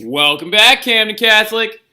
Welcome back, Camden Catholic.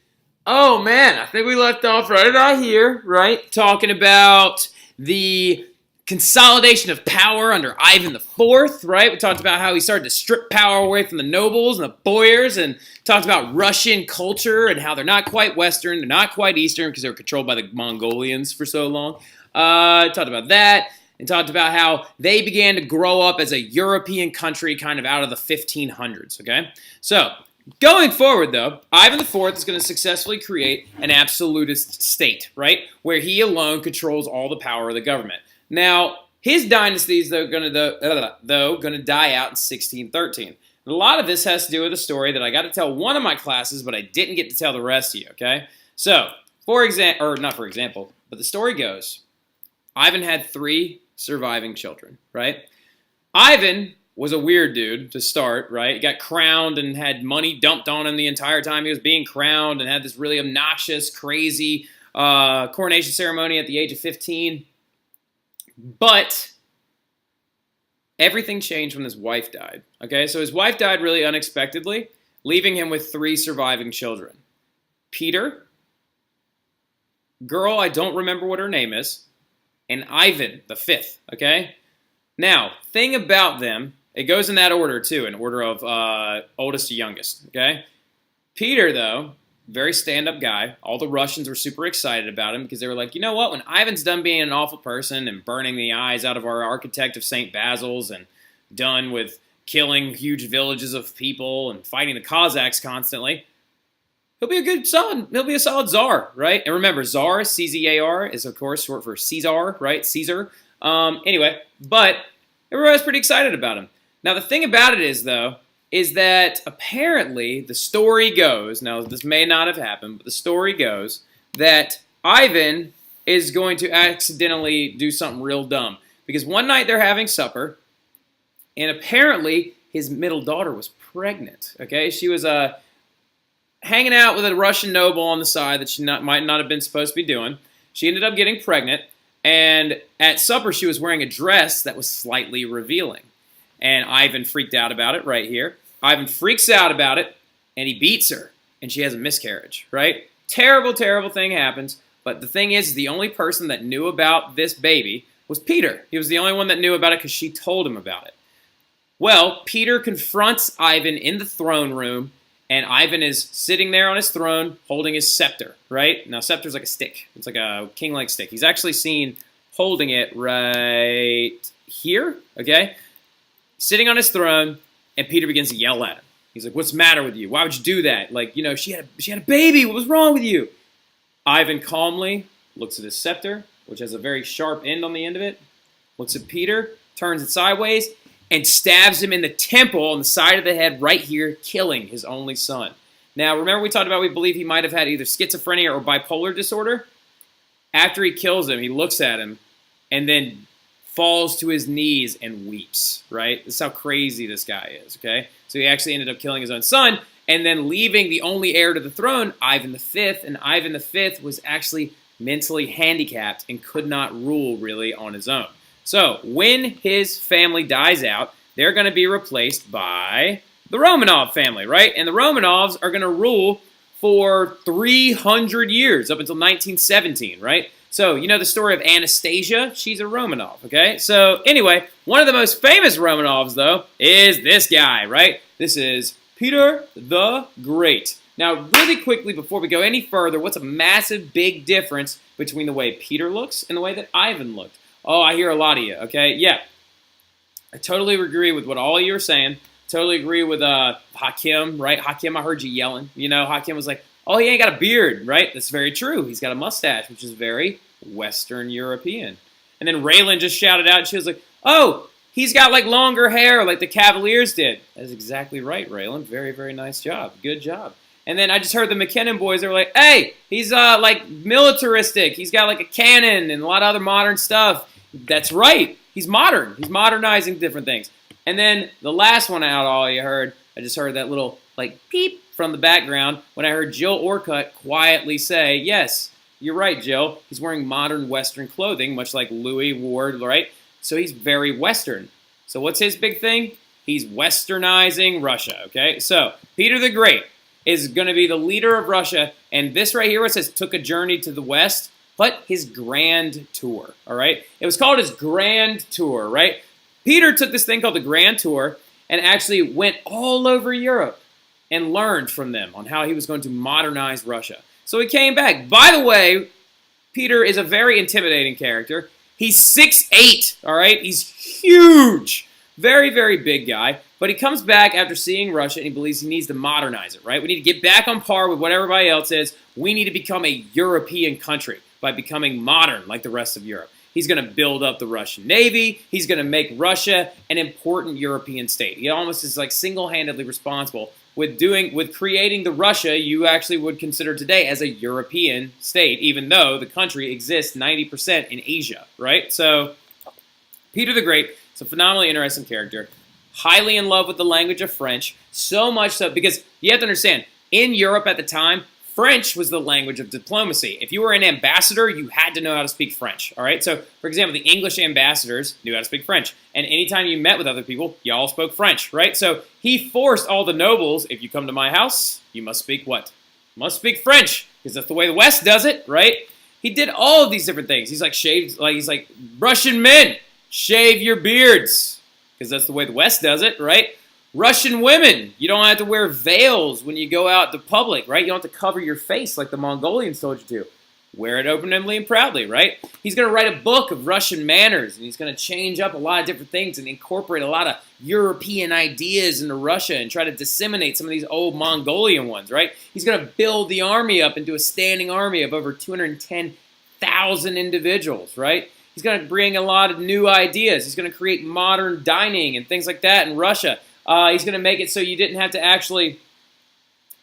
Oh man, I think we left off right about here, right? Talking about the consolidation of power under Ivan the Fourth, right? We talked about how he started to strip power away from the nobles and the boyars, and talked about Russian culture and how they're not quite Western, they're not quite Eastern because they were controlled by the Mongolians for so long. Talked about that. And talked about how they began to grow up as a European country kind of out of the 1500s, okay? So, going forward, though, Ivan IV is going to successfully create an absolutist state, right, where he alone controls all the power of the government. Now, his dynasty is going to die out in 1613. And a lot of this has to do with a story that I got to tell one of my classes, but I didn't get to tell the rest of you, okay? So, but the story goes, Ivan had 3 surviving children, right? Ivan was a weird dude to start, right? He got crowned and had money dumped on him the entire time he was being crowned and had this really obnoxious, crazy coronation ceremony at the age of 15. But everything changed when his wife died, okay? So his wife died really unexpectedly, leaving him with 3 surviving children. Peter, girl I don't remember what her name is, and Ivan the 5th, okay? Now, thing about them, it goes in that order too, in order of oldest to youngest, okay? Peter, though, very stand-up guy. All the Russians were super excited about him because they were like, you know what? When Ivan's done being an awful person and burning the eyes out of our architect of St. Basil's and done with killing huge villages of people and fighting the Cossacks constantly, he'll be a solid czar, right? And remember, czar, C-Z-A-R, is of course short for Caesar, right? Caesar. Anyway, but everybody was pretty excited about him. Now, the thing about it is, though, is that apparently the story goes, now this may not have happened, but the story goes that Ivan is going to accidentally do something real dumb. Because one night they're having supper, and apparently his middle daughter was pregnant, okay? She was hanging out with a Russian noble on the side that she might not have been supposed to be doing. She ended up getting pregnant, and at supper she was wearing a dress that was slightly revealing. And Ivan freaked out about it right here. Ivan freaks out about it, and he beats her, and she has a miscarriage, right? Terrible, terrible thing happens, but the thing is, the only person that knew about this baby was Peter. He was the only one that knew about it because she told him about it. Well, Peter confronts Ivan in the throne room, and Ivan is sitting there on his throne holding his scepter, right? Now, scepter's like a stick. It's like a king-like stick. He's actually seen holding it right here, okay? Sitting on his throne, and Peter begins to yell at him. He's like, what's the matter with you? Why would you do that? Like, you know, she had a baby. What was wrong with you? Ivan calmly looks at his scepter, which has a very sharp end on the end of it, looks at Peter, turns it sideways, and stabs him in the temple on the side of the head right here, killing his only son. Now, remember we talked about we believe he might have had either schizophrenia or bipolar disorder? After he kills him, he looks at him and then falls to his knees and weeps, right? This is how crazy this guy is, okay? So he actually ended up killing his own son and then leaving the only heir to the throne, Ivan V, and Ivan V was actually mentally handicapped and could not rule really on his own. So when his family dies out, they're going to be replaced by the Romanov family, right? And the Romanovs are going to rule for 300 years, up until 1917, right? So, you know the story of Anastasia? She's a Romanov, okay? So, anyway, one of the most famous Romanovs, though, is this guy, right? This is Peter the Great. Now, really quickly, before we go any further, what's a massive, big difference between the way Peter looks and the way that Ivan looked? Oh, I hear a lot of you, okay? Yeah, I totally agree with what all of you are saying. Totally agree with Hakim, right? Hakim, I heard you yelling. You know, Hakim was like, oh, he ain't got a beard, right? That's very true. He's got a mustache, which is very Western European. And then Raylan just shouted out, and she was like, oh, he's got like longer hair like the Cavaliers did. That's exactly right, Raylan. Very, very nice job. Good job. And then I just heard the McKinnon boys, they were like, hey, he's like militaristic. He's got like a cannon and a lot of other modern stuff. That's right. He's modern. He's modernizing different things. And then the last one out, all you heard, I just heard that little like peep from the background when I heard Jill Orcutt quietly say, yes, you're right, Jill. He's wearing modern Western clothing, much like Louis wore, right? So he's very Western. So what's his big thing? He's Westernizing Russia, okay? So Peter the Great, is going to be the leader of Russia. And this right here, where it says took a journey to the west, but his grand tour, all right? It was called his grand tour, right? Peter took this thing called the grand tour and actually went all over Europe and learned from them on how he was going to modernize Russia. So he came back. By the way, Peter is a very intimidating character. He's 6'8", all right? He's huge. Very, very big guy. But he comes back after seeing Russia, and he believes he needs to modernize it, right? We need to get back on par with what everybody else is. We need to become a European country by becoming modern like the rest of Europe. He's going to build up the Russian Navy. He's going to make Russia an important European state. He almost is like single-handedly responsible with creating the Russia you actually would consider today as a European state, even though the country exists 90% in Asia, right? So Peter the Great is a phenomenally interesting character, highly in love with the language of French, so much so because you have to understand, in Europe at the time, French was the language of diplomacy. If you were an ambassador, you had to know how to speak French, all right? So, for example, the English ambassadors knew how to speak French. And anytime you met with other people, you all spoke French, right? So he forced all the nobles, if you come to my house, you must speak what? You must speak French, because that's the way the West does it, right? He did all of these different things. He's like, Russian men, shave your beards, because that's the way the West does it, right? Russian women, you don't have to wear veils when you go out to public, right? You don't have to cover your face like the Mongolians told you to. Wear it openly and proudly, right? He's going to write a book of Russian manners, and he's going to change up a lot of different things and incorporate a lot of European ideas into Russia and try to disseminate some of these old Mongolian ones, right? He's going to build the army up into a standing army of over 210,000 individuals, right? He's going to bring a lot of new ideas. He's going to create modern dining and things like that in Russia. He's going to make it so you didn't have to actually...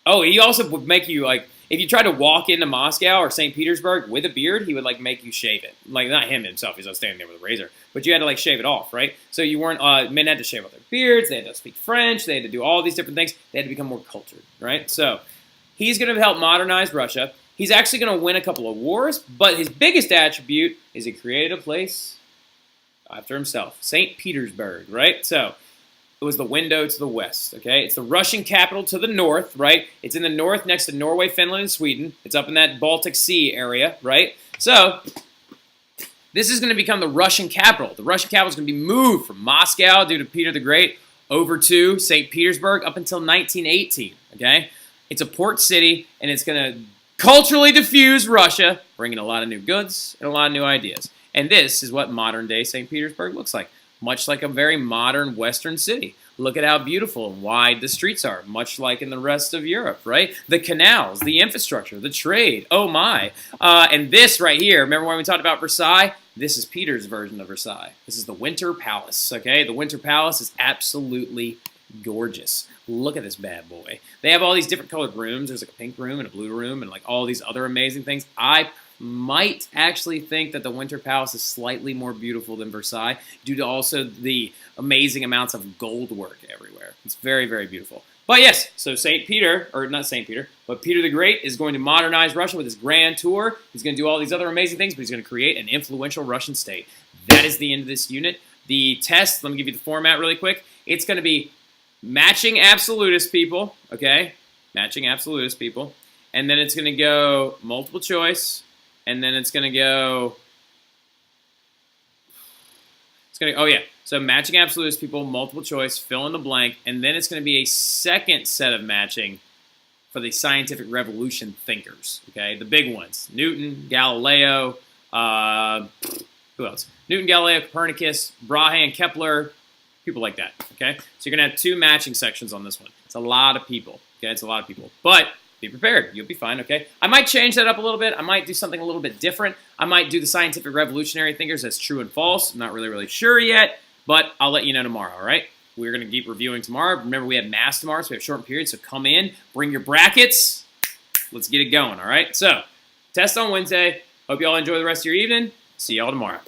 Oh, he also would make you, like, if you tried to walk into Moscow or St. Petersburg with a beard, he would, like, make you shave it. Like, not him himself, he's not standing there with a razor. But you had to, like, shave it off, right? So you weren't... men had to shave off their beards, they had to speak French, they had to do all these different things. They had to become more cultured, right? So he's going to help modernize Russia. He's actually going to win a couple of wars, but his biggest attribute is he created a place after himself, St. Petersburg, right? So... it was the window to the west, okay? It's the Russian capital to the north, right? It's in the north next to Norway, Finland, and Sweden. It's up in that Baltic Sea area, right? So, this is going to become the Russian capital. The Russian capital is going to be moved from Moscow due to Peter the Great over to St. Petersburg up until 1918, okay? It's a port city, and it's going to culturally diffuse Russia, bringing a lot of new goods and a lot of new ideas. And this is what modern-day St. Petersburg looks like. Much like a very modern Western city. Look at how beautiful and wide the streets are, much like in the rest of Europe, right? The canals, the infrastructure, the trade, oh my. And this right here, remember when we talked about Versailles? This is Peter's version of Versailles. This is the Winter Palace, okay? The Winter Palace is absolutely gorgeous. Look at this bad boy. They have all these different colored rooms. There's like a pink room and a blue room and like all these other amazing things. I might actually think that the Winter Palace is slightly more beautiful than Versailles due to also the amazing amounts of gold work everywhere. It's very, very beautiful. But yes, so St. Peter, or not St. Peter, but Peter the Great is going to modernize Russia with his grand tour. He's going to do all these other amazing things, but he's going to create an influential Russian state. That is the end of this unit. The test, let me give you the format really quick. It's going to be matching absolutist people, okay? Matching absolutist people. And then it's going to go multiple choice. And then it's going to go, oh yeah, so matching absolutist people, multiple choice, fill in the blank, and then it's going to be a second set of matching for the scientific revolution thinkers, okay? The big ones, Newton, Galileo, who else? Newton, Galileo, Copernicus, Brahe, and Kepler, people like that, okay? So you're going to have two matching sections on this one. It's a lot of people, okay? It's a lot of people, but... be prepared. You'll be fine, okay? I might change that up a little bit. I might do something a little bit different. I might do the scientific revolutionary thinkers as true and false. I'm not really sure yet, but I'll let you know tomorrow, all right? We're going to keep reviewing tomorrow. Remember, we have mass tomorrow, so we have short periods, so come in, bring your brackets. Let's get it going, all right? So, test on Wednesday. Hope you all enjoy the rest of your evening. See y'all tomorrow.